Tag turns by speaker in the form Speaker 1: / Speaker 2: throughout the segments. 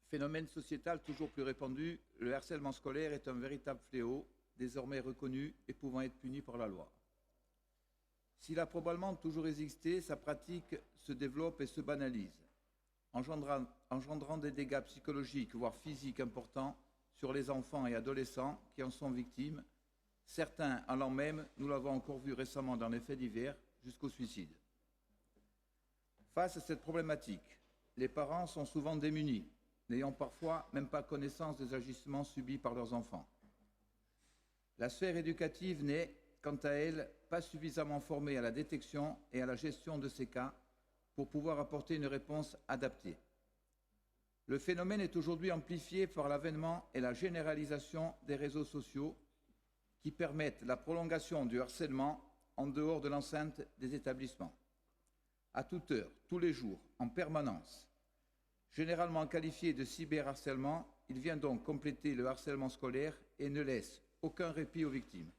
Speaker 1: Phénomène sociétal toujours plus répandu, le harcèlement scolaire est un véritable fléau, désormais reconnu et pouvant être puni par la loi. S'il a probablement toujours existé, sa pratique se développe et se banalise, engendrant des dégâts psychologiques, voire physiques importants sur les enfants et adolescents qui en sont victimes, certains allant même, nous l'avons encore vu récemment dans les faits divers, jusqu'au suicide. Face à cette problématique, les parents sont souvent démunis, n'ayant parfois même pas connaissance des agissements subis par leurs enfants. La sphère éducative n'est, quant à elle, pas suffisamment formée à la détection et à la gestion de ces cas pour pouvoir apporter une réponse adaptée. Le phénomène est aujourd'hui amplifié par l'avènement et la généralisation des réseaux sociaux qui permettent la prolongation du harcèlement en dehors de l'enceinte des établissements. À toute heure, tous les jours, en permanence. Généralement qualifié de cyberharcèlement, il vient donc compléter le harcèlement scolaire et ne laisse aucun répit aux victimes.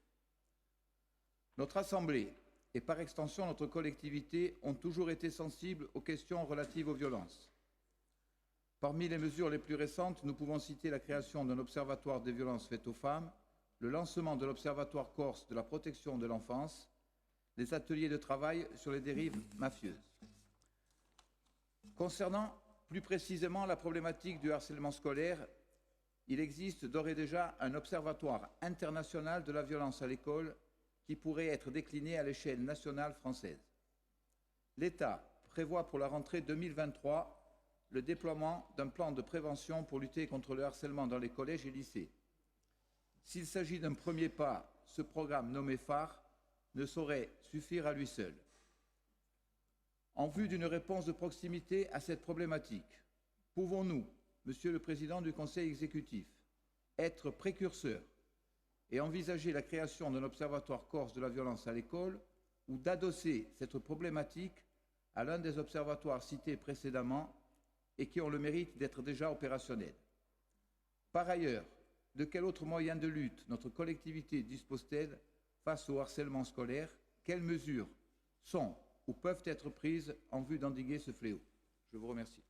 Speaker 1: Notre Assemblée, et par extension notre collectivité, ont toujours été sensibles aux questions relatives aux violences. Parmi les mesures les plus récentes, nous pouvons citer la création d'un observatoire des violences faites aux femmes, le lancement de l'Observatoire corse de la protection de l'enfance, les ateliers de travail sur les dérives mafieuses. Concernant plus précisément la problématique du harcèlement scolaire, il existe d'ores et déjà un observatoire international de la violence à l'école qui pourrait être décliné à l'échelle nationale française. L'État prévoit pour la rentrée 2023 le déploiement d'un plan de prévention pour lutter contre le harcèlement dans les collèges et lycées. S'il s'agit d'un premier pas, ce programme nommé phare ne saurait suffire à lui seul. En vue d'une réponse de proximité à cette problématique, pouvons-nous, Monsieur le Président du Conseil exécutif, être précurseurs et envisager la création d'un observatoire corse de la violence à l'école ou d'adosser cette problématique à l'un des observatoires cités précédemment et qui ont le mérite d'être déjà opérationnels? Par ailleurs, de quel autre moyen de lutte notre collectivité dispose-t-elle face au harcèlement scolaire? Quelles mesures sont ou peuvent être prises en vue d'endiguer ce fléau? Je vous remercie.